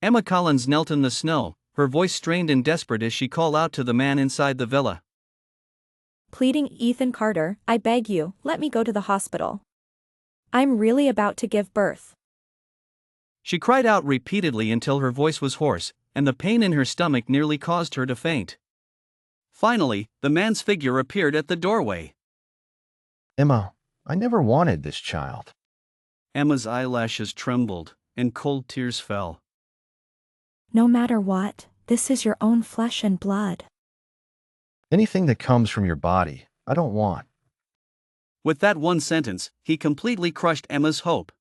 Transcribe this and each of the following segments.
Emma Collins knelt in the snow, her voice strained and desperate as she called out to the man inside the villa. Pleading, Ethan Carter, I beg you, let me go to the hospital. I'm really about to give birth. She cried out repeatedly until her voice was hoarse, and the pain in her stomach nearly caused her to faint. Finally, the man's figure appeared at the doorway. Emma, I never wanted this child. Emma's eyelashes trembled, and cold tears fell. No matter what, this is your own flesh and blood. Anything that comes from your body, I don't want. With that one sentence, he completely crushed Emma's hope.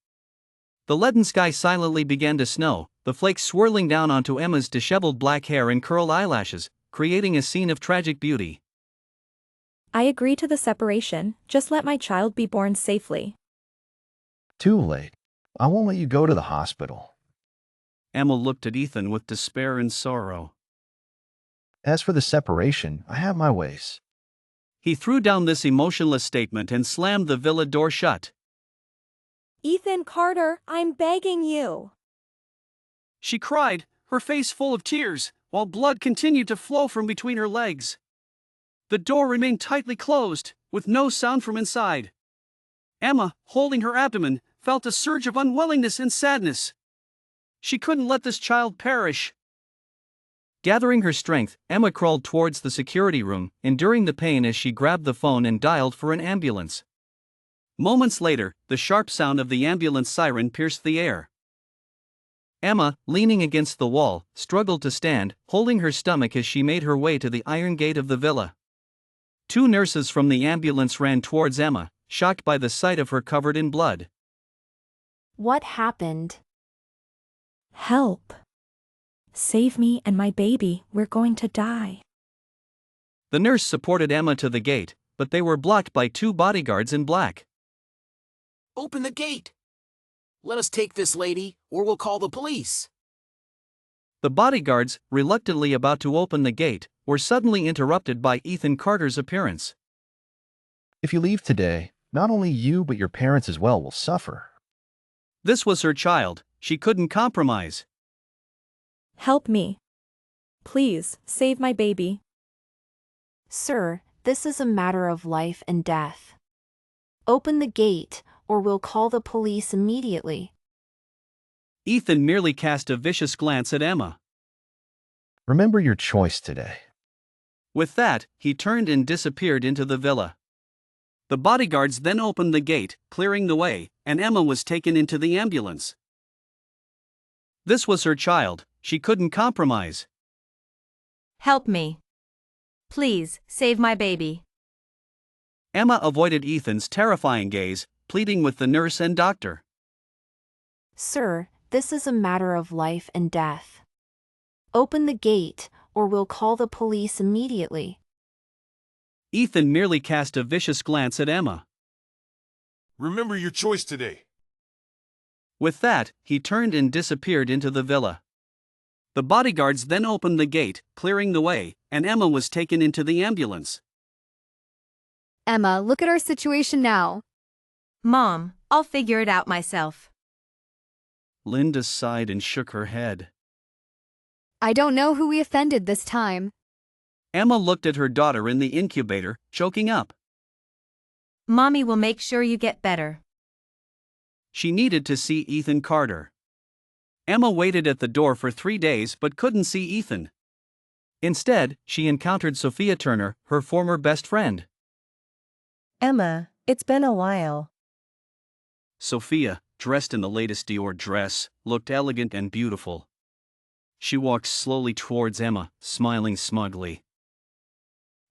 The leaden sky silently began to snow, the flakes swirling down onto Emma's disheveled black hair and curled eyelashes, creating a scene of tragic beauty. I agree to the separation, just let my child be born safely. Too late. I won't let you go to the hospital. Emma looked at Ethan with despair and sorrow. As for the separation, I have my ways. He threw down this emotionless statement and slammed the villa door shut. Ethan Carter, I'm begging you. She cried, her face full of tears, while blood continued to flow from between her legs. The door remained tightly closed, with no sound from inside. Emma, holding her abdomen, felt a surge of unwillingness and sadness. She couldn't let this child perish. Gathering her strength, Emma crawled towards the security room, enduring the pain as she grabbed the phone and dialed for an ambulance. Moments later, the sharp sound of the ambulance siren pierced the air. Emma, leaning against the wall, struggled to stand, holding her stomach as she made her way to the iron gate of the villa. Two nurses from the ambulance ran towards Emma, shocked by the sight of her covered in blood. What happened? Help. Save me and my baby, we're going to die. The nurse supported Emma to the gate, but they were blocked by two bodyguards in black. Open the gate! Let us take this lady, or we'll call the police. The bodyguards, reluctantly about to open the gate, were suddenly interrupted by Ethan Carter's appearance. If you leave today, not only you but your parents as well will suffer. This was her child, she couldn't compromise. Help me. Please, save my baby. Sir, this is a matter of life and death. Open the gate, or we'll call the police immediately. Ethan merely cast a vicious glance at Emma. Remember your choice today. With that, he turned and disappeared into the villa. The bodyguards then opened the gate, clearing the way, and Emma was taken into the ambulance. This was her child, she couldn't compromise. Help me. Please, save my baby. Emma avoided Ethan's terrifying gaze, pleading with the nurse and doctor. Sir, this is a matter of life and death. Open the gate, or we'll call the police immediately. Ethan merely cast a vicious glance at Emma. Remember your choice today. With that, he turned and disappeared into the villa. The bodyguards then opened the gate, clearing the way, and Emma was taken into the ambulance. Emma, look at our situation now. Mom, I'll figure it out myself. Linda sighed and shook her head. I don't know who we offended this time. Emma looked at her daughter in the incubator, choking up. Mommy will make sure you get better. She needed to see Ethan Carter. Emma waited at the door for 3 days but couldn't see Ethan. Instead, she encountered Sophia Turner, her former best friend. Emma, it's been a while. Sophia, dressed in the latest Dior dress, looked elegant and beautiful. She walked slowly towards Emma, smiling smugly.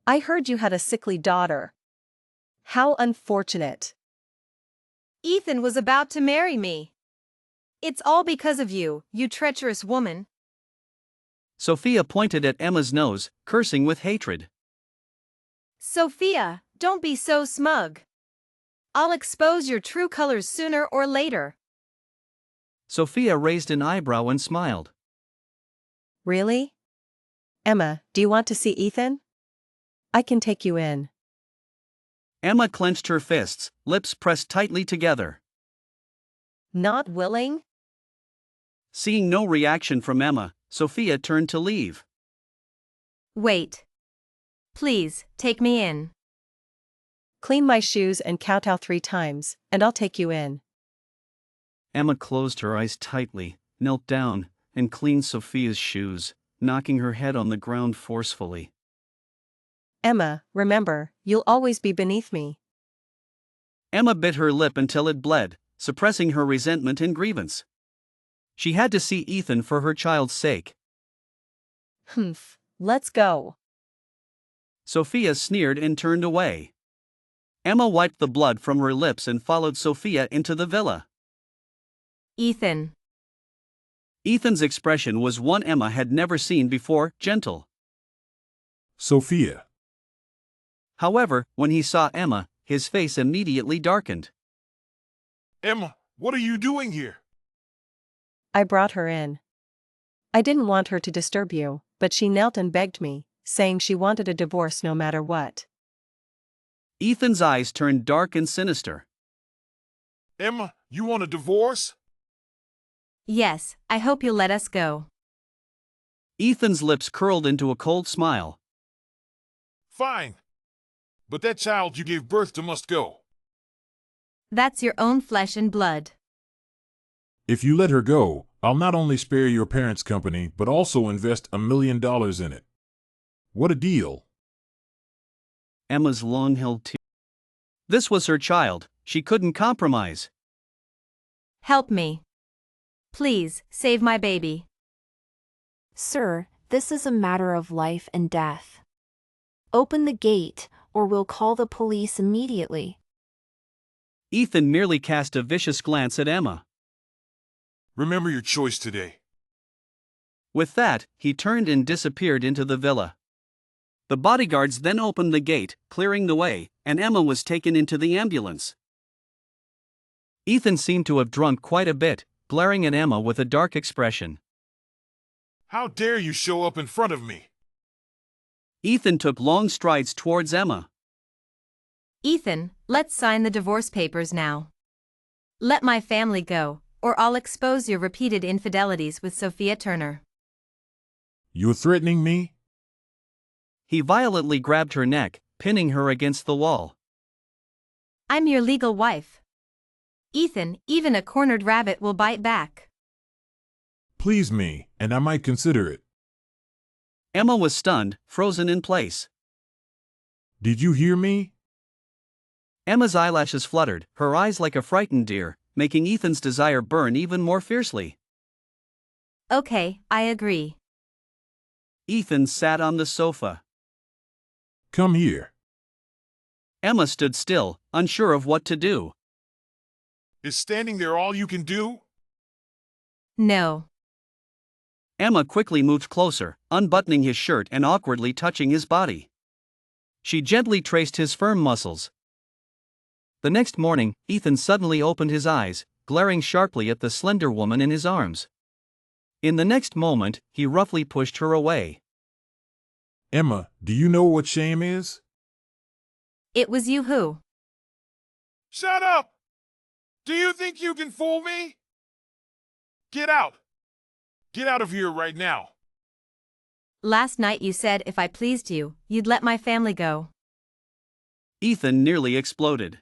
I heard you had a sickly daughter. How unfortunate. Ethan was about to marry me. It's all because of you, you treacherous woman. Sophia pointed at Emma's nose, cursing with hatred. Sophia, don't be so smug. I'll expose your true colors sooner or later. Sophia raised an eyebrow and smiled. Really? Emma, do you want to see Ethan? I can take you in. Emma clenched her fists, lips pressed tightly together. Not willing? Seeing no reaction from Emma, Sophia turned to leave. Wait. Please, take me in. Clean my shoes and kowtow 3 times, and I'll take you in. Emma closed her eyes tightly, knelt down, and cleaned Sophia's shoes, knocking her head on the ground forcefully. Emma, remember, you'll always be beneath me. Emma bit her lip until it bled, suppressing her resentment and grievance. She had to see Ethan for her child's sake. Humph, let's go. Sophia sneered and turned away. Emma wiped the blood from her lips and followed Sophia into the villa. Ethan. Ethan's expression was one Emma had never seen before, gentle. Sophia. However, when he saw Emma, his face immediately darkened. Emma, what are you doing here? I brought her in. I didn't want her to disturb you, but she knelt and begged me, saying she wanted a divorce no matter what. Ethan's eyes turned dark and sinister. Emma, you want a divorce? Yes, I hope you'll let us go. Ethan's lips curled into a cold smile. Fine. But that child you gave birth to must go. That's your own flesh and blood. If you let her go, I'll not only spare your parents' company, but also invest $1 million in it. What a deal. Emma's long-held tears. This was her child, she couldn't compromise. Help me. Please, save my baby. Sir, this is a matter of life and death. Open the gate, or we'll call the police immediately. Ethan merely cast a vicious glance at Emma. Remember your choice today. With that, he turned and disappeared into the villa. The bodyguards then opened the gate, clearing the way, and Emma was taken into the ambulance. Ethan seemed to have drunk quite a bit, glaring at Emma with a dark expression. How dare you show up in front of me? Ethan took long strides towards Emma. Ethan, let's sign the divorce papers now. Let my family go, or I'll expose your repeated infidelities with Sophia Turner. You're threatening me? He violently grabbed her neck, pinning her against the wall. I'm your legal wife. Ethan, even a cornered rabbit will bite back. Please me, and I might consider it. Emma was stunned, frozen in place. Did you hear me? Emma's eyelashes fluttered, her eyes like a frightened deer, making Ethan's desire burn even more fiercely. Okay, I agree. Ethan sat on the sofa. Come here. Emma stood still, unsure of what to do. Is standing there all you can do? No. Emma quickly moved closer, unbuttoning his shirt and awkwardly touching his body. She gently traced his firm muscles. The next morning, Ethan suddenly opened his eyes, glaring sharply at the slender woman in his arms. In the next moment, he roughly pushed her away. Emma, do you know what shame is? It was you who. Shut up! Do you think you can fool me? Get out! Get out of here right now! Last night you said if I pleased you, you'd let my family go. Ethan nearly exploded.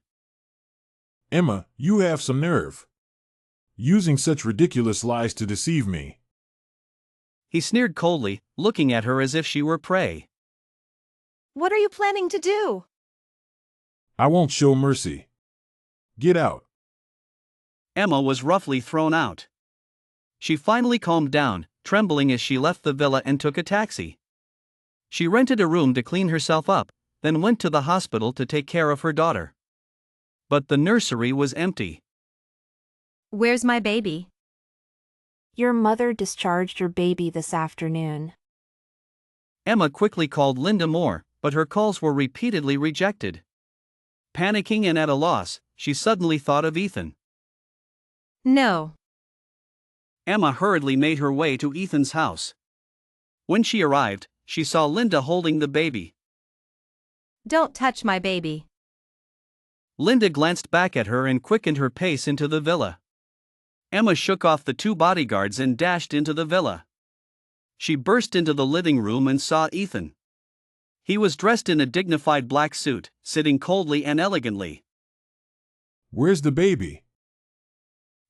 Emma, you have some nerve. Using such ridiculous lies to deceive me. He sneered coldly, looking at her as if she were prey. What are you planning to do? I won't show mercy. Get out. Emma was roughly thrown out. She finally calmed down, trembling as she left the villa and took a taxi. She rented a room to clean herself up, then went to the hospital to take care of her daughter. But the nursery was empty. Where's my baby? Your mother discharged your baby this afternoon. Emma quickly called Linda Moore, but her calls were repeatedly rejected. Panicking and at a loss, she suddenly thought of Ethan. No. Emma hurriedly made her way to Ethan's house. When she arrived, she saw Linda holding the baby. Don't touch my baby. Linda glanced back at her and quickened her pace into the villa. Emma shook off the two bodyguards and dashed into the villa. She burst into the living room and saw Ethan. He was dressed in a dignified black suit, sitting coldly and elegantly. Where's the baby?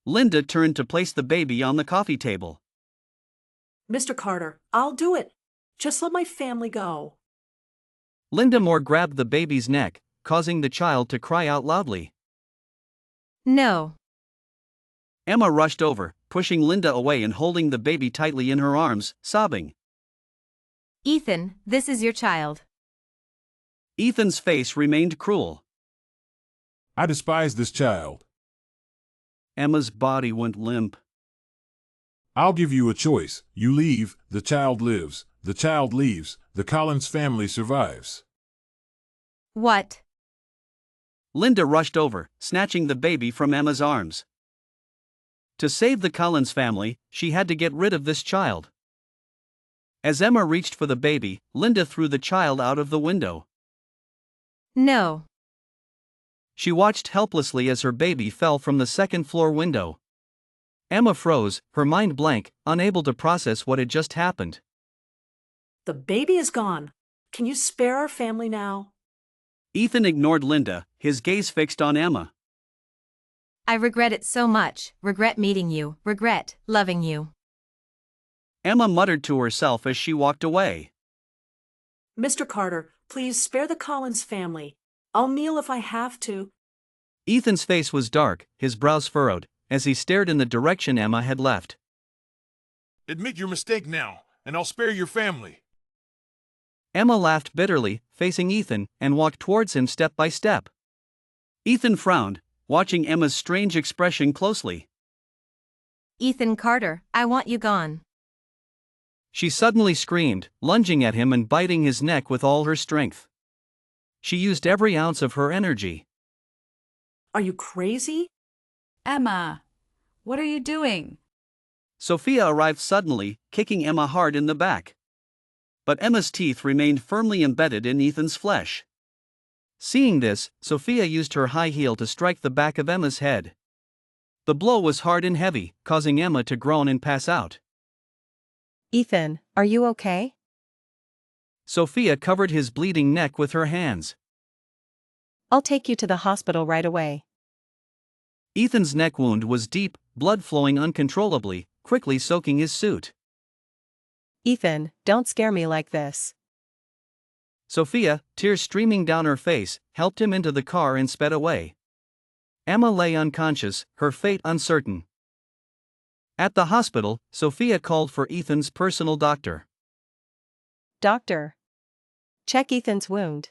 Linda turned to place the baby on the coffee table. Mr. Carter, I'll do it. Just let my family go. Linda Moore grabbed the baby's neck, causing the child to cry out loudly. No. Emma rushed over, pushing Linda away and holding the baby tightly in her arms, sobbing. Ethan, this is your child. Ethan's face remained cruel. I despise this child. Emma's body went limp. I'll give you a choice. You leave, the child lives. The child leaves, the Collins family survives. What? Linda rushed over, snatching the baby from Emma's arms. To save the Collins family, she had to get rid of this child. As Emma reached for the baby, Linda threw the child out of the window. No. She watched helplessly as her baby fell from the second-floor window. Emma froze, her mind blank, unable to process what had just happened. The baby is gone. Can you spare our family now? Ethan ignored Linda, his gaze fixed on Emma. I regret it so much, regret meeting you, regret loving you. Emma muttered to herself as she walked away. Mr. Carter, please spare the Collins family. I'll kneel if I have to. Ethan's face was dark, his brows furrowed, as he stared in the direction Emma had left. Admit your mistake now, and I'll spare your family. Emma laughed bitterly, facing Ethan, and walked towards him step by step. Ethan frowned, watching Emma's strange expression closely. Ethan Carter, I want you gone. She suddenly screamed, lunging at him and biting his neck with all her strength. She used every ounce of her energy. Are you crazy? Emma, what are you doing? Sophia arrived suddenly, kicking Emma hard in the back. But Emma's teeth remained firmly embedded in Ethan's flesh. Seeing this, Sophia used her high heel to strike the back of Emma's head. The blow was hard and heavy, causing Emma to groan and pass out. Ethan, are you okay? Sophia covered his bleeding neck with her hands. I'll take you to the hospital right away. Ethan's neck wound was deep, blood flowing uncontrollably, quickly soaking his suit. Ethan, don't scare me like this. Sophia, tears streaming down her face, helped him into the car and sped away. Emma lay unconscious, her fate uncertain. At the hospital, Sophia called for Ethan's personal doctor. Doctor, check Ethan's wound.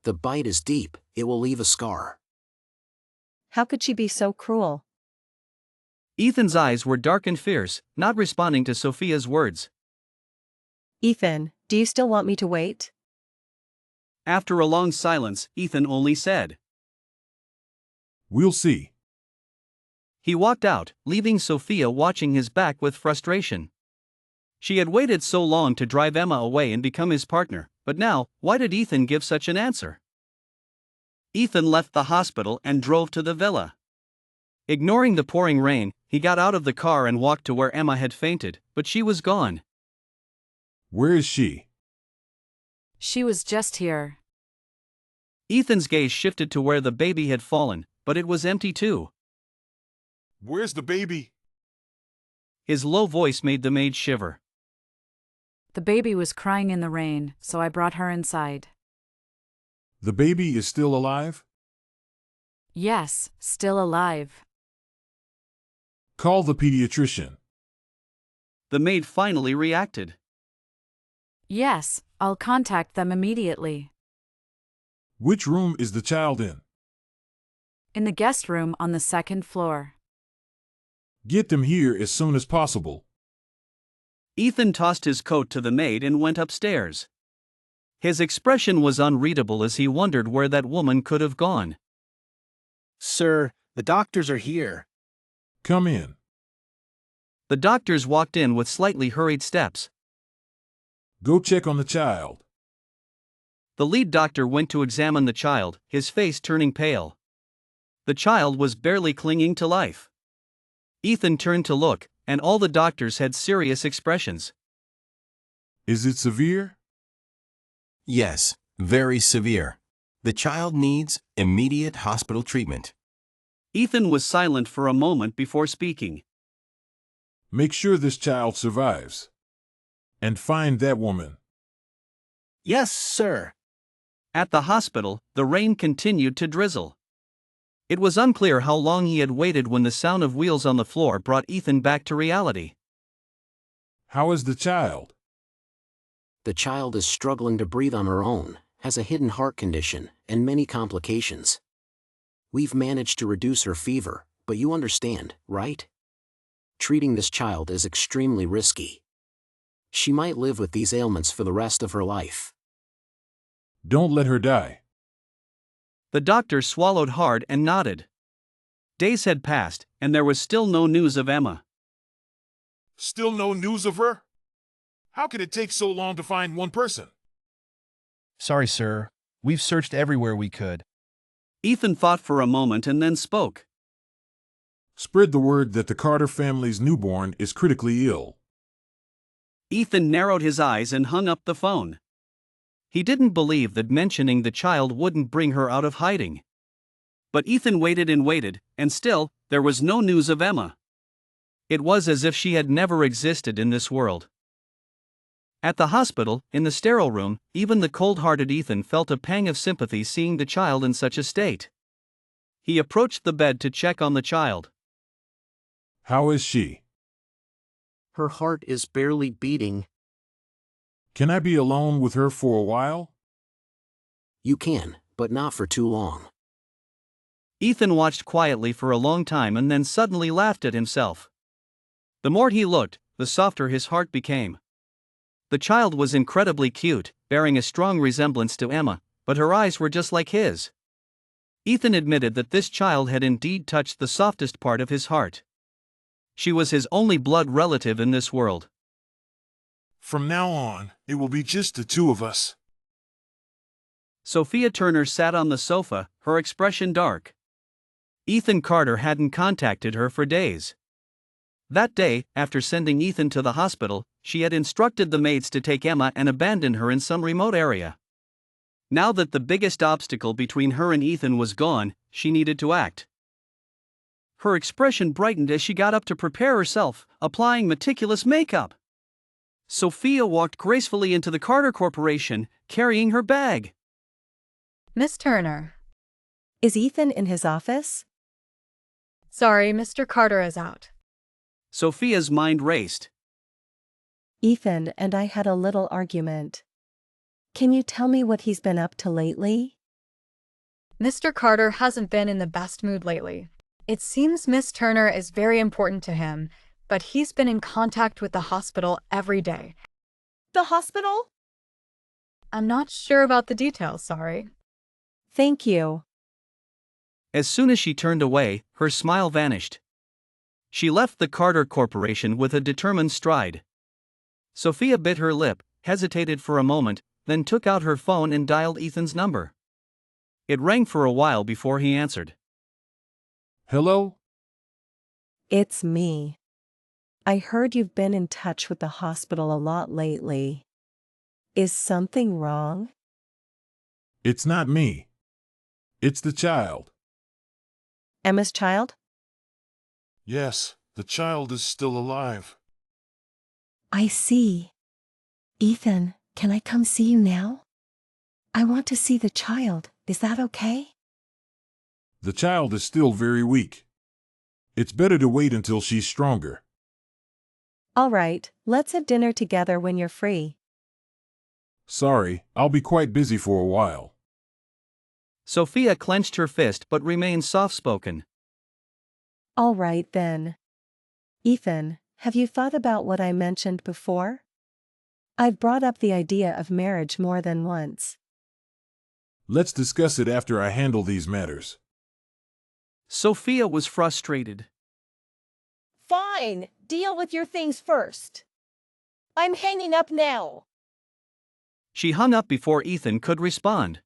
The bite is deep, it will leave a scar. How could she be so cruel? Ethan's eyes were dark and fierce, not responding to Sophia's words. Ethan, do you still want me to wait? After a long silence, Ethan only said, We'll see. He walked out, leaving Sophia watching his back with frustration. She had waited so long to drive Emma away and become his partner, but now, why did Ethan give such an answer? Ethan left the hospital and drove to the villa. Ignoring the pouring rain, he got out of the car and walked to where Emma had fainted, but she was gone. Where is she? She was just here. Ethan's gaze shifted to where the baby had fallen, but it was empty too. Where's the baby? His low voice made the maid shiver. The baby was crying in the rain, so I brought her inside. The baby is still alive? Yes, still alive. Call the pediatrician. The maid finally reacted. Yes, I'll contact them immediately. Which room is the child in? In the guest room on the second floor. Get them here as soon as possible. Ethan tossed his coat to the maid and went upstairs. His expression was unreadable as he wondered where that woman could have gone. Sir, the doctors are here. Come in. The doctors walked in with slightly hurried steps. Go check on the child. The lead doctor went to examine the child, his face turning pale. The child was barely clinging to life. Ethan turned to look, and all the doctors had serious expressions. Is it severe? Yes, very severe. The child needs immediate hospital treatment. Ethan was silent for a moment before speaking. Make sure this child survives. And find that woman. Yes, sir. At the hospital, the rain continued to drizzle. It was unclear how long he had waited when the sound of wheels on the floor brought Ethan back to reality. How is the child? The child is struggling to breathe on her own, has a hidden heart condition, and many complications. We've managed to reduce her fever, but you understand, right? Treating this child is extremely risky. She might live with these ailments for the rest of her life. Don't let her die. The doctor swallowed hard and nodded. Days had passed, and there was still no news of Emma. Still no news of her? How could it take so long to find one person? Sorry, sir. We've searched everywhere we could. Ethan thought for a moment and then spoke. Spread the word that the Carter family's newborn is critically ill. Ethan narrowed his eyes and hung up the phone. He didn't believe that mentioning the child wouldn't bring her out of hiding. But Ethan waited, and still, there was no news of Emma. It was as if she had never existed in this world. At the hospital, in the sterile room, even the cold-hearted Ethan felt a pang of sympathy seeing the child in such a state. He approached the bed to check on the child. How is she? Her heart is barely beating. Can I be alone with her for a while? You can, but not for too long. Ethan watched quietly for a long time and then suddenly laughed at himself. The more he looked, the softer his heart became. The child was incredibly cute, bearing a strong resemblance to Emma, but her eyes were just like his. Ethan admitted that this child had indeed touched the softest part of his heart. She was his only blood relative in this world. From now on, it will be just the two of us. Sophia Turner sat on the sofa, her expression dark. Ethan Carter hadn't contacted her for days. That day, after sending Ethan to the hospital, she had instructed the maids to take Emma and abandon her in some remote area. Now that the biggest obstacle between her and Ethan was gone, she needed to act. Her expression brightened as she got up to prepare herself, applying meticulous makeup. Sophia walked gracefully into the Carter Corporation, carrying her bag. Miss Turner. Is Ethan in his office? Sorry, Mr. Carter is out. Sophia's mind raced. Ethan and I had a little argument. Can you tell me what he's been up to lately? Mr. Carter hasn't been in the best mood lately. It seems Miss Turner is very important to him, but he's been in contact with the hospital every day. The hospital? I'm not sure about the details, sorry. Thank you. As soon as she turned away, her smile vanished. She left the Carter Corporation with a determined stride. Sophia bit her lip, hesitated for a moment, then took out her phone and dialed Ethan's number. It rang for a while before he answered. Hello? It's me. I heard you've been in touch with the hospital a lot lately. Is something wrong? It's not me. It's the child. Emma's child? Yes, the child is still alive. I see. Ethan, can I come see you now? I want to see the child. Is that okay? The child is still very weak. It's better to wait until she's stronger. All right, let's have dinner together when you're free. Sorry, I'll be quite busy for a while. Sophia clenched her fist but remained soft-spoken. All right then. Ethan, have you thought about what I mentioned before? I've brought up the idea of marriage more than once. Let's discuss it after I handle these matters. Sophia was frustrated. Fine, deal with your things first. I'm hanging up now. She hung up before Ethan could respond.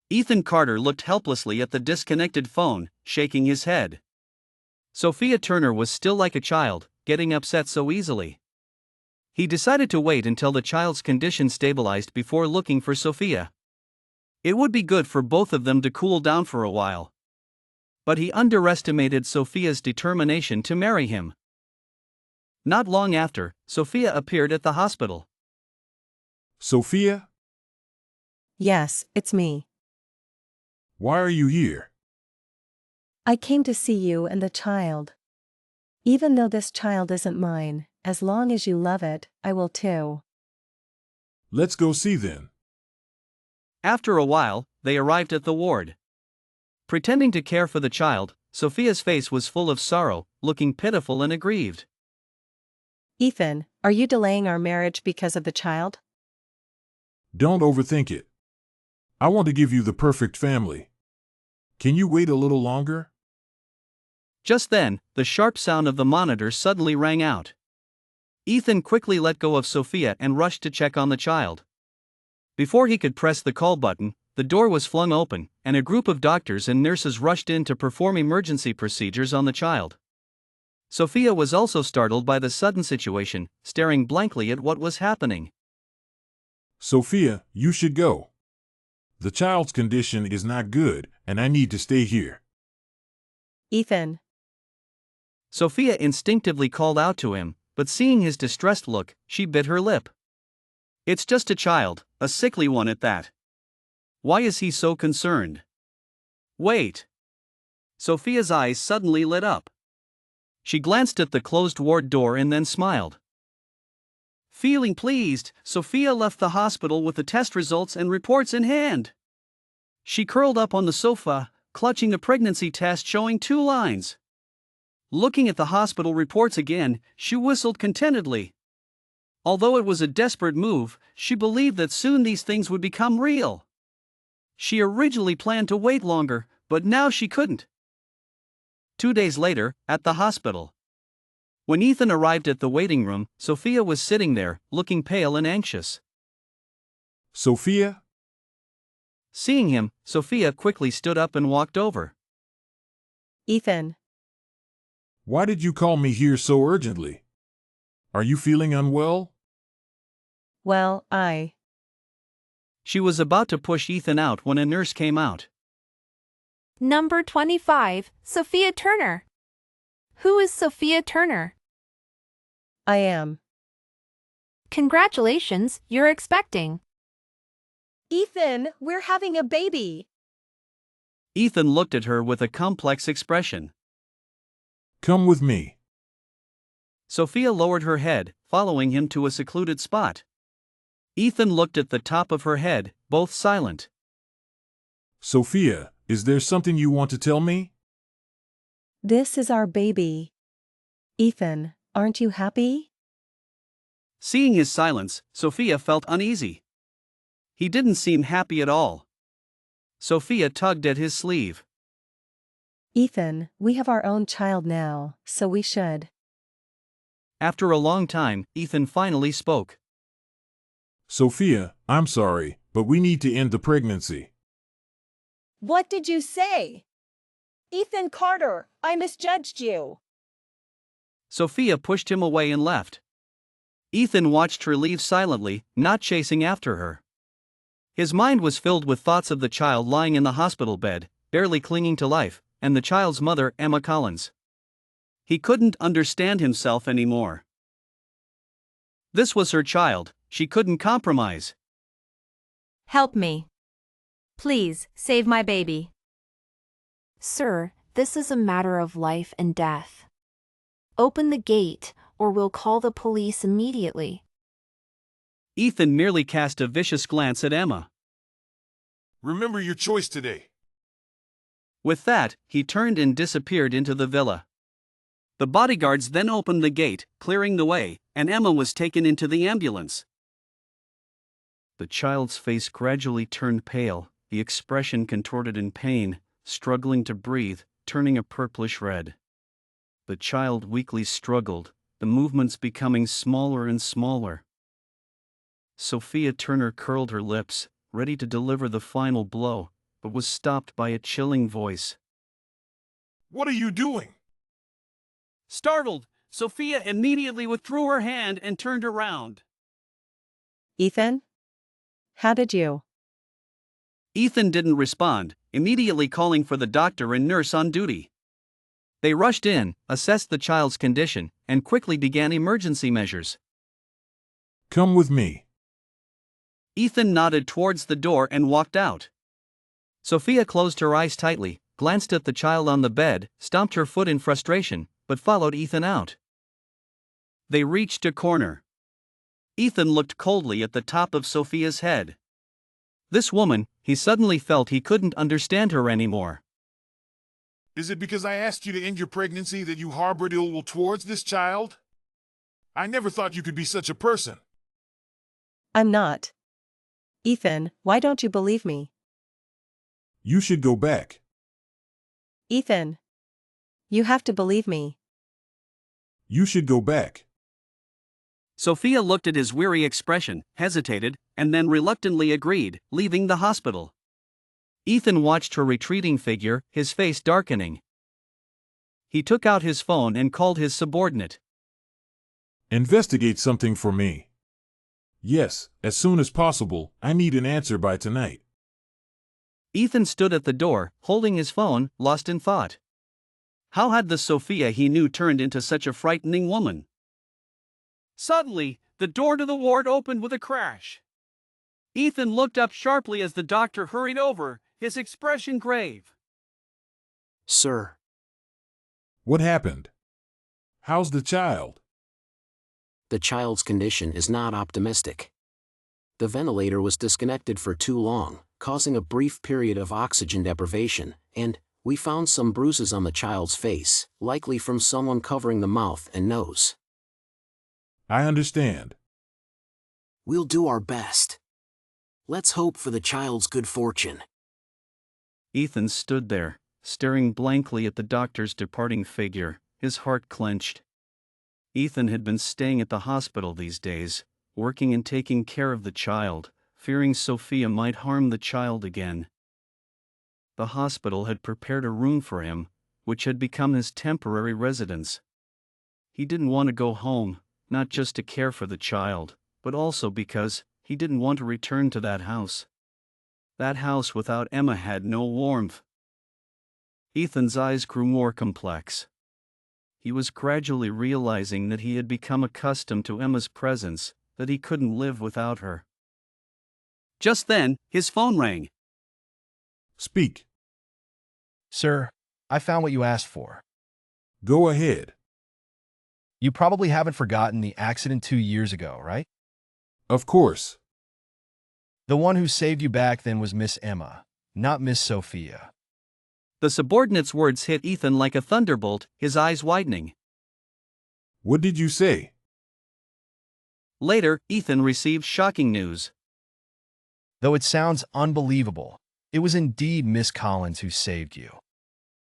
Ethan Carter looked helplessly at the disconnected phone, shaking his head. Sophia Turner was still like a child, getting upset so easily. He decided to wait until the child's condition stabilized before looking for Sophia. It would be good for both of them to cool down for a while. But he underestimated Sophia's determination to marry him. Not long after, Sophia appeared at the hospital. Sophia? Yes, it's me. Why are you here? I came to see you and the child. Even though this child isn't mine, as long as you love it, I will too. Let's go see then. After a while, they arrived at the ward. Pretending to care for the child, Sophia's face was full of sorrow, looking pitiful and aggrieved. Ethan, are you delaying our marriage because of the child? Don't overthink it. I want to give you the perfect family. Can you wait a little longer? Just then, the sharp sound of the monitor suddenly rang out. Ethan quickly let go of Sophia and rushed to check on the child. Before he could press the call button, the door was flung open, and a group of doctors and nurses rushed in to perform emergency procedures on the child. Sophia was also startled by the sudden situation, staring blankly at what was happening. Sophia, you should go. The child's condition is not good, and I need to stay here. Ethan. Sophia instinctively called out to him, but seeing his distressed look, she bit her lip. It's just a child, a sickly one at that. Why is he so concerned? Wait. Sophia's eyes suddenly lit up. She glanced at the closed ward door and then smiled. Feeling pleased, Sophia left the hospital with the test results and reports in hand. She curled up on the sofa, clutching the pregnancy test showing 2 lines. Looking at the hospital reports again, she whistled contentedly. Although it was a desperate move, she believed that soon these things would become real. She originally planned to wait longer, but now she couldn't. 2 days later, at the hospital. When Ethan arrived at the waiting room, Sophia was sitting there, looking pale and anxious. Sophia? Seeing him, Sophia quickly stood up and walked over. Ethan. Why did you call me here so urgently? Are you feeling unwell? Well, She was about to push Ethan out when a nurse came out. Number 25, Sophia Turner. Who is Sophia Turner? I am. Congratulations, you're expecting. Ethan, we're having a baby. Ethan looked at her with a complex expression. Come with me. Sophia lowered her head, following him to a secluded spot. Ethan looked at the top of her head, both silent. Sophia, is there something you want to tell me? This is our baby. Ethan, aren't you happy? Seeing his silence, Sophia felt uneasy. He didn't seem happy at all. Sophia tugged at his sleeve. Ethan, we have our own child now, so we should. After a long time, Ethan finally spoke. Sophia, I'm sorry, but we need to end the pregnancy. What did you say? Ethan Carter, I misjudged you. Sophia pushed him away and left. Ethan watched her leave silently, not chasing after her. His mind was filled with thoughts of the child lying in the hospital bed, barely clinging to life, and the child's mother, Emma Collins. He couldn't understand himself anymore. This was her child, she couldn't compromise. Help me. Please, save my baby. Sir, this is a matter of life and death. Open the gate, or we'll call the police immediately. Ethan merely cast a vicious glance at Emma. Remember your choice today. With that, he turned and disappeared into the villa. The bodyguards then opened the gate, clearing the way, and Emma was taken into the ambulance. The child's face gradually turned pale, the expression contorted in pain, struggling to breathe, turning a purplish red. The child weakly struggled, the movements becoming smaller and smaller. Sophia Turner curled her lips, ready to deliver the final blow, but was stopped by a chilling voice. What are you doing? Startled, Sophia immediately withdrew her hand and turned around. Ethan? How did you? Ethan didn't respond, immediately calling for the doctor and nurse on duty. They rushed in, assessed the child's condition, and quickly began emergency measures. Come with me. Ethan nodded towards the door and walked out. Sophia closed her eyes tightly, glanced at the child on the bed, stomped her foot in frustration, but followed Ethan out. They reached a corner. Ethan looked coldly at the top of Sophia's head. This woman, he suddenly felt he couldn't understand her anymore. Is it because I asked you to end your pregnancy that you harbored ill will towards this child? I never thought you could be such a person. I'm not. Ethan, why don't you believe me? You should go back. Ethan. You have to believe me. You should go back. Sophia looked at his weary expression, hesitated, and then reluctantly agreed, leaving the hospital. Ethan watched her retreating figure, his face darkening. He took out his phone and called his subordinate. Investigate something for me. Yes, as soon as possible. I need an answer by tonight. Ethan stood at the door, holding his phone, lost in thought. How had the Sophia he knew turned into such a frightening woman? Suddenly, the door to the ward opened with a crash. Ethan looked up sharply as the doctor hurried over, his expression grave. Sir. What happened? How's the child? The child's condition is not optimistic. The ventilator was disconnected for too long, causing a brief period of oxygen deprivation, and we found some bruises on the child's face, likely from someone covering the mouth and nose. I understand. We'll do our best. Let's hope for the child's good fortune. Ethan stood there, staring blankly at the doctor's departing figure, his heart clenched. Ethan had been staying at the hospital these days, working and taking care of the child, fearing Sophia might harm the child again. The hospital had prepared a room for him, which had become his temporary residence. He didn't want to go home, not just to care for the child, but also because he didn't want to return to that house. That house without Emma had no warmth. Ethan's eyes grew more complex. He was gradually realizing that he had become accustomed to Emma's presence, that he couldn't live without her. Just then, his phone rang. Speak. Sir, I found what you asked for. Go ahead. You probably haven't forgotten the accident 2 years ago, right? Of course. The one who saved you back then was Miss Emma, not Miss Sophia. The subordinate's words hit Ethan like a thunderbolt, his eyes widening. What did you say? Later, Ethan received shocking news. Though it sounds unbelievable, it was indeed Miss Collins who saved you.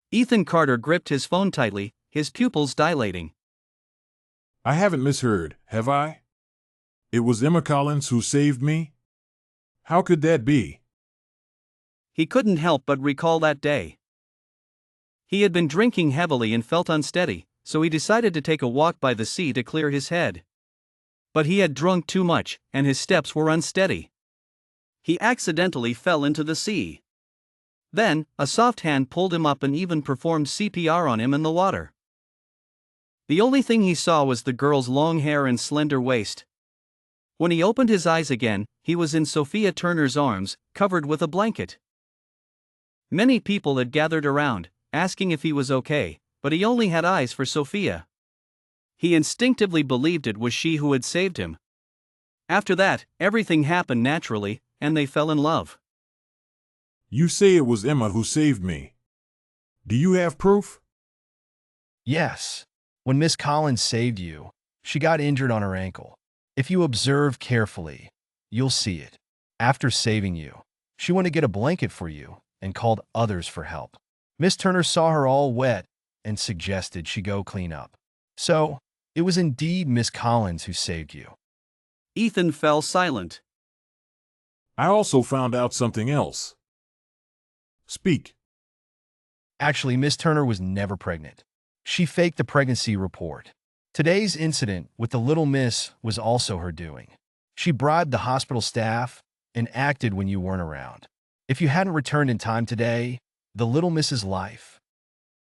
Ethan Carter gripped his phone tightly, his pupils dilating. I haven't misheard, have I? It was Emma Collins who saved me? How could that be? He couldn't help but recall that day. He had been drinking heavily and felt unsteady, so he decided to take a walk by the sea to clear his head. But he had drunk too much, and his steps were unsteady. He accidentally fell into the sea. Then, a soft hand pulled him up and even performed CPR on him in the water. The only thing he saw was the girl's long hair and slender waist. When he opened his eyes again, he was in Sophia Turner's arms, covered with a blanket. Many people had gathered around, asking if he was okay, but he only had eyes for Sophia. He instinctively believed it was she who had saved him. After that, everything happened naturally, and they fell in love. You say it was Emma who saved me. Do you have proof? Yes. When Miss Collins saved you, she got injured on her ankle. If you observe carefully, you'll see it. After saving you, she went to get a blanket for you and called others for help. Miss Turner saw her all wet and suggested she go clean up. So, it was indeed Miss Collins who saved you. Ethan fell silent. I also found out something else. Speak. Actually, Miss Turner was never pregnant. She faked the pregnancy report. Today's incident with the little miss was also her doing. She bribed the hospital staff and acted when you weren't around. If you hadn't returned in time today, the little miss's life.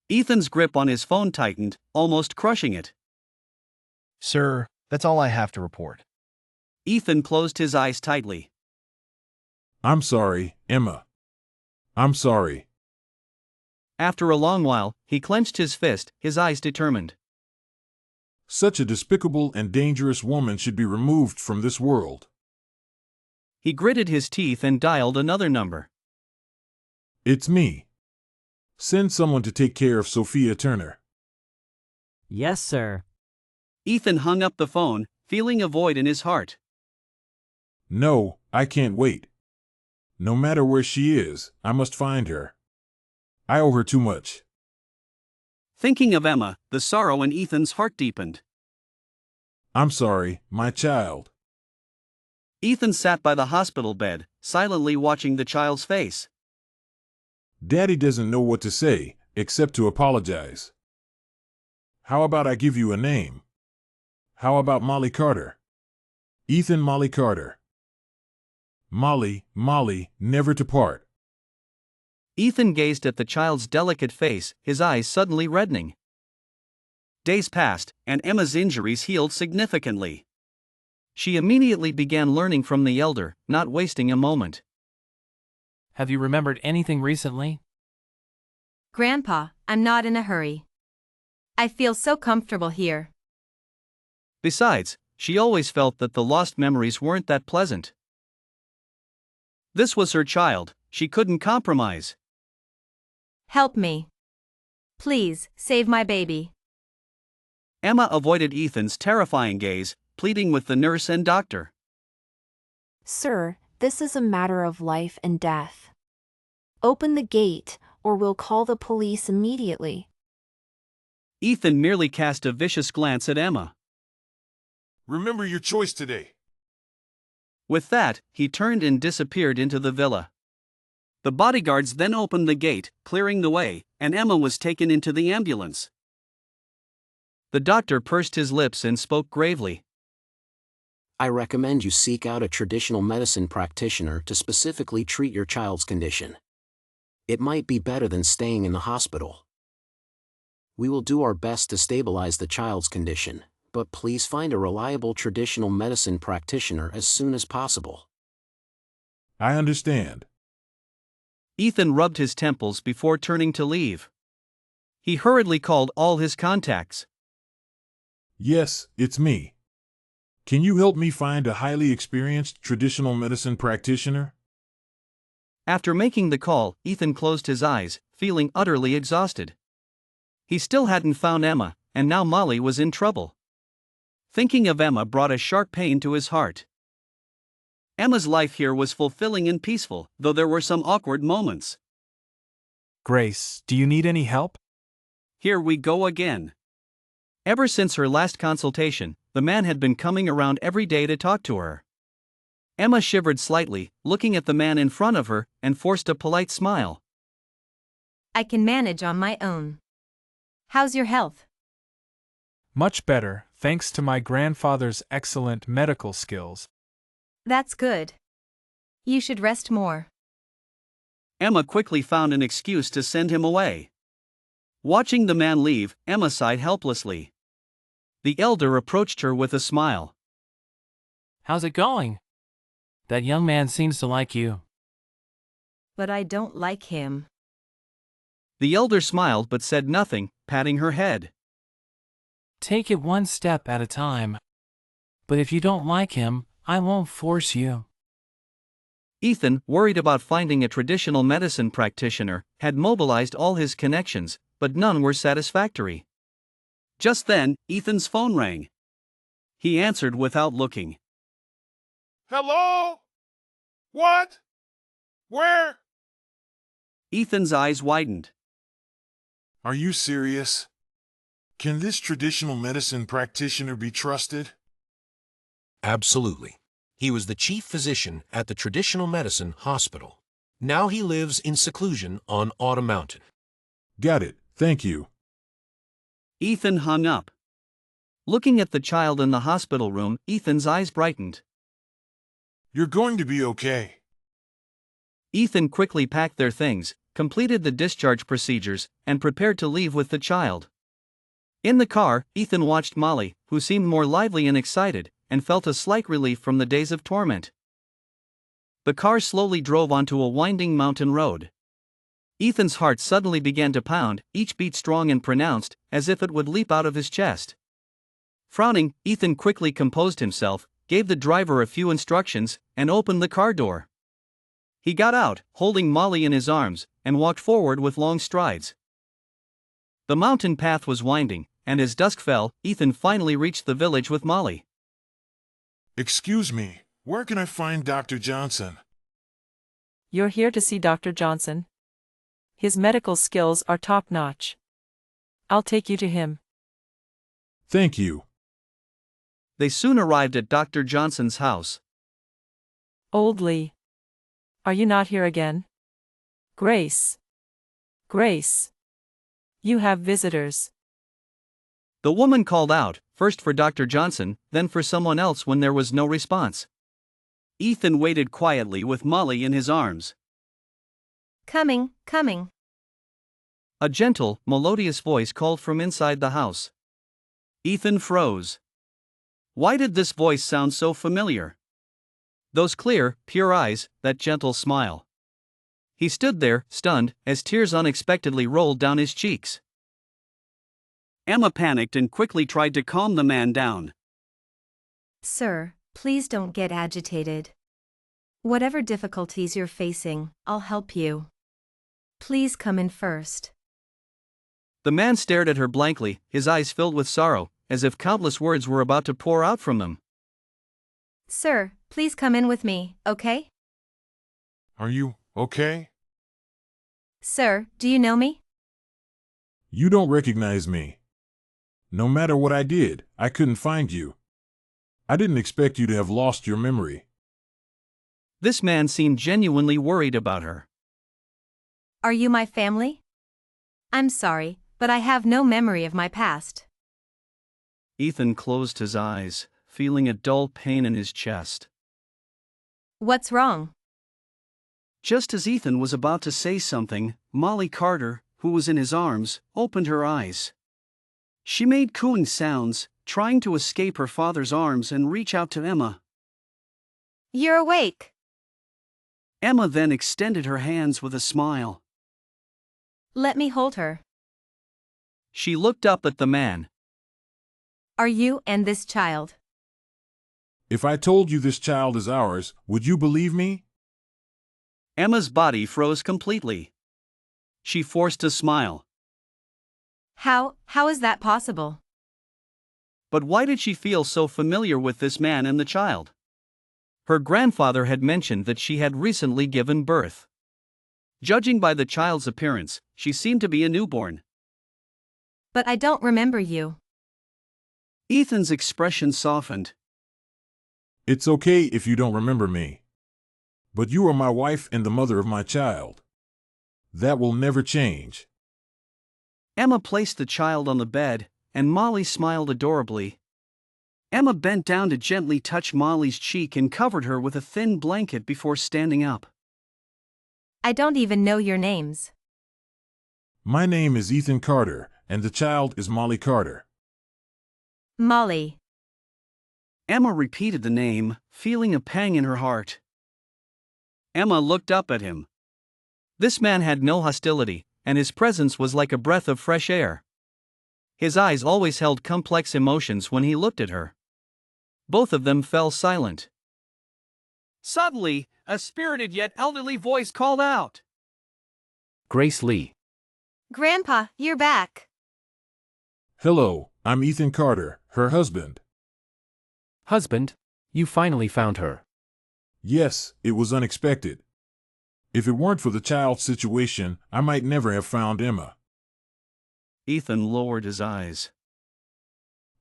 Ethan's grip on his phone tightened, almost crushing it. Sir, that's all I have to report. Ethan closed his eyes tightly. I'm sorry, Emma. I'm sorry. After a long while, he clenched his fist, his eyes determined. Such a despicable and dangerous woman should be removed from this world. He gritted his teeth and dialed another number. It's me. Send someone to take care of Sophia Turner. Yes, sir. Ethan hung up the phone, feeling a void in his heart. No, I can't wait. No matter where she is, I must find her. I owe her too much. Thinking of Emma, the sorrow in Ethan's heart deepened. I'm sorry, my child. Ethan sat by the hospital bed, silently watching the child's face. Daddy doesn't know what to say, except to apologize. How about I give you a name? How about Molly Carter? Ethan Molly Carter. Molly, never to part. Ethan gazed at the child's delicate face, his eyes suddenly reddening. Days passed, and Emma's injuries healed significantly. She immediately began learning from the elder, not wasting a moment. Have you remembered anything recently? Grandpa, I'm not in a hurry. I feel so comfortable here. Besides, she always felt that the lost memories weren't that pleasant. This was her child, she couldn't compromise. Help me. Please, save my baby. Emma avoided Ethan's terrifying gaze, pleading with the nurse and doctor. Sir, this is a matter of life and death. Open the gate, or we'll call the police immediately. Ethan merely cast a vicious glance at Emma. Remember your choice today. With that, he turned and disappeared into the villa. The bodyguards then opened the gate, clearing the way, and Emma was taken into the ambulance. The doctor pursed his lips and spoke gravely. I recommend you seek out a traditional medicine practitioner to specifically treat your child's condition. It might be better than staying in the hospital. We will do our best to stabilize the child's condition, but please find a reliable traditional medicine practitioner as soon as possible. I understand. Ethan rubbed his temples before turning to leave. He hurriedly called all his contacts. Yes, it's me. Can you help me find a highly experienced traditional medicine practitioner? After making the call, Ethan closed his eyes, feeling utterly exhausted. He still hadn't found Emma, and now Molly was in trouble. Thinking of Emma brought a sharp pain to his heart. Emma's life here was fulfilling and peaceful, though there were some awkward moments. Grace, do you need any help? Here we go again. Ever since her last consultation, the man had been coming around every day to talk to her. Emma shivered slightly, looking at the man in front of her, and forced a polite smile. I can manage on my own. How's your health? Much better, thanks to my grandfather's excellent medical skills. That's good. You should rest more. Emma quickly found an excuse to send him away. Watching the man leave, Emma sighed helplessly. The elder approached her with a smile. How's it going? That young man seems to like you. But I don't like him. The elder smiled but said nothing, patting her head. Take it one step at a time. But if you don't like him, I won't force you. Ethan, worried about finding a traditional medicine practitioner, had mobilized all his connections, but none were satisfactory. Just then, Ethan's phone rang. He answered without looking. Hello? What? Where? Ethan's eyes widened. Are you serious? Can this traditional medicine practitioner be trusted? Absolutely. He was the chief physician at the Traditional Medicine Hospital. Now he lives in seclusion on Autumn Mountain. Got it, thank you. Ethan hung up. Looking at the child in the hospital room, Ethan's eyes brightened. You're going to be okay. Ethan quickly packed their things, completed the discharge procedures, and prepared to leave with the child. In the car, Ethan watched Molly, who seemed more lively and excited, and felt a slight relief from the days of torment. The car slowly drove onto a winding mountain road. Ethan's heart suddenly began to pound, each beat strong and pronounced, as if it would leap out of his chest. Frowning, Ethan quickly composed himself, gave the driver a few instructions, and opened the car door. He got out, holding Molly in his arms, and walked forward with long strides. The mountain path was winding, and as dusk fell, Ethan finally reached the village with Molly. Excuse me, where can I find Dr. Johnson? You're here to see Dr. Johnson. His medical skills are top-notch. I'll take you to him. Thank you. They soon arrived at Dr. Johnson's house. Old Lee. Are you not here again? Grace. Grace. You have visitors. The woman called out, first for Dr. Johnson, then for someone else when there was no response. Ethan waited quietly with Molly in his arms. Coming, coming. A gentle, melodious voice called from inside the house. Ethan froze. Why did this voice sound so familiar? Those clear, pure eyes, that gentle smile. He stood there, stunned, as tears unexpectedly rolled down his cheeks. Emma panicked and quickly tried to calm the man down. Sir, please don't get agitated. Whatever difficulties you're facing, I'll help you. Please come in first. The man stared at her blankly, his eyes filled with sorrow, as if countless words were about to pour out from them. Sir, please come in with me, okay? Are you okay? Sir, do you know me? You don't recognize me. No matter what I did, I couldn't find you. I didn't expect you to have lost your memory. This man seemed genuinely worried about her. Are you my family? I'm sorry, but I have no memory of my past. Ethan closed his eyes, feeling a dull pain in his chest. What's wrong? Just as Ethan was about to say something, Molly Carter, who was in his arms, opened her eyes. She made cooing sounds, trying to escape her father's arms and reach out to Emma. You're awake. Emma then extended her hands with a smile. Let me hold her. She looked up at the man. Are you and this child? If I told you this child is ours, would you believe me? Emma's body froze completely. She forced a smile. How is that possible? But why did she feel so familiar with this man and the child? Her grandfather had mentioned that she had recently given birth. Judging by the child's appearance, she seemed to be a newborn. But I don't remember you. Ethan's expression softened. It's okay if you don't remember me. But you are my wife and the mother of my child. That will never change. Emma placed the child on the bed, and Molly smiled adorably. Emma bent down to gently touch Molly's cheek and covered her with a thin blanket before standing up. I don't even know your names. My name is Ethan Carter, and the child is Molly Carter. Molly. Emma repeated the name, feeling a pang in her heart. Emma looked up at him. This man had no hostility, and his presence was like a breath of fresh air. His eyes always held complex emotions when he looked at her. Both of them fell silent. Suddenly, a spirited yet elderly voice called out. Grace Lee. Grandpa, you're back. Hello, I'm Ethan Carter, her husband. Husband, you finally found her. Yes, it was unexpected. If it weren't for the child's situation, I might never have found Emma. Ethan lowered his eyes.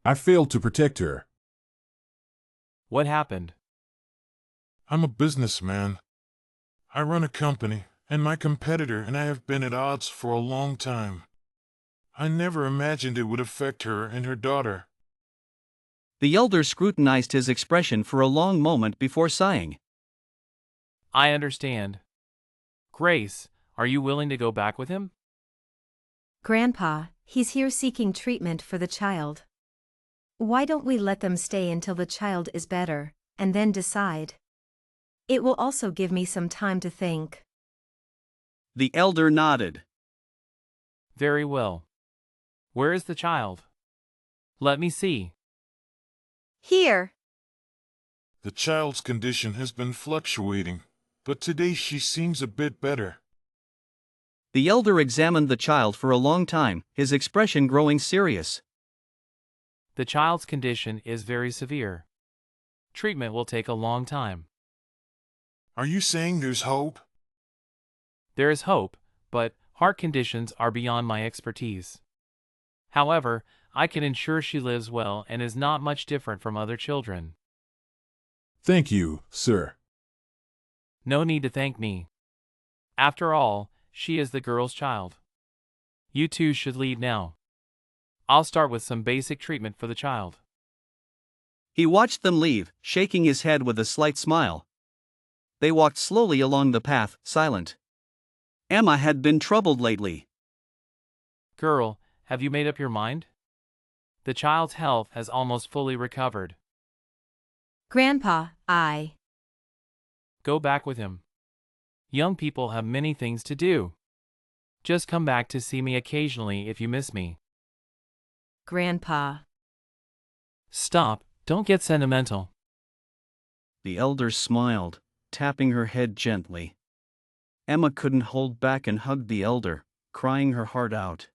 I failed to protect her. What happened? I'm a businessman. I run a company, and my competitor and I have been at odds for a long time. I never imagined it would affect her and her daughter. The elder scrutinized his expression for a long moment before sighing. I understand. Grace, are you willing to go back with him? Grandpa, he's here seeking treatment for the child. Why don't we let them stay until the child is better, and then decide? It will also give me some time to think. The elder nodded. Very well. Where is the child? Let me see. Here. The child's condition has been fluctuating, but today she seems a bit better. The elder examined the child for a long time, his expression growing serious. The child's condition is very severe. Treatment will take a long time. Are you saying there's hope? There is hope, but heart conditions are beyond my expertise. However, I can ensure she lives well and is not much different from other children. Thank you, sir. No need to thank me. After all, she is the girl's child. You two should leave now. I'll start with some basic treatment for the child. He watched them leave, shaking his head with a slight smile. They walked slowly along the path, silent. Emma had been troubled lately. Girl, have you made up your mind? The child's health has almost fully recovered. Grandpa, Go back with him. Young people have many things to do. Just come back to see me occasionally if you miss me. Grandpa. Stop, don't get sentimental. The elder smiled, tapping her head gently. Emma couldn't hold back and hugged the elder, crying her heart out.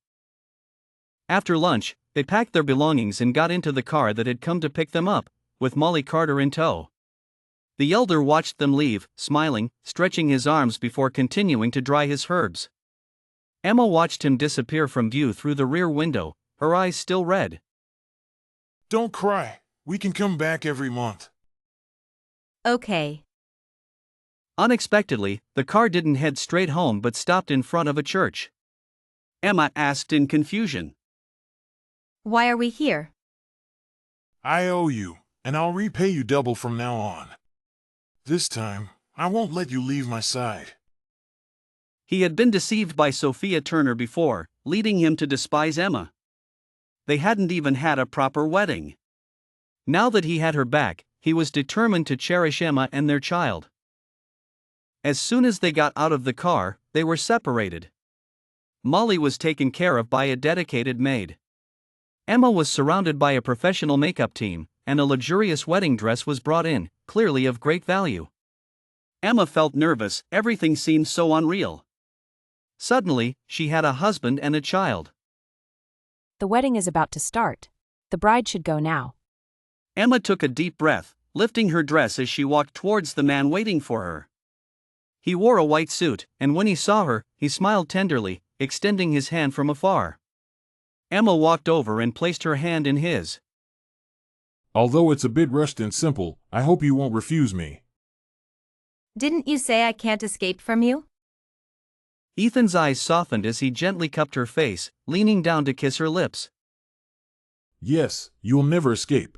After lunch, they packed their belongings and got into the car that had come to pick them up, with Molly Carter in tow. The elder watched them leave, smiling, stretching his arms before continuing to dry his herbs. Emma watched him disappear from view through the rear window, her eyes still red. Don't cry. We can come back every month. Okay. Unexpectedly, the car didn't head straight home but stopped in front of a church. Emma asked in confusion. Why are we here? I owe you, and I'll repay you double from now on. This time, I won't let you leave my side. He had been deceived by Sophia Turner before, leading him to despise Emma. They hadn't even had a proper wedding. Now that he had her back, he was determined to cherish Emma and their child. As soon as they got out of the car, they were separated. Molly was taken care of by a dedicated maid. Emma was surrounded by a professional makeup team, and a luxurious wedding dress was brought in, clearly of great value. Emma felt nervous, everything seemed so unreal. Suddenly, she had a husband and a child. The wedding is about to start. The bride should go now. Emma took a deep breath, lifting her dress as she walked towards the man waiting for her. He wore a white suit, and when he saw her, he smiled tenderly, extending his hand from afar. Emma walked over and placed her hand in his. Although it's a bit rushed and simple, I hope you won't refuse me. Didn't you say I can't escape from you? Ethan's eyes softened as he gently cupped her face, leaning down to kiss her lips. Yes, you'll never escape.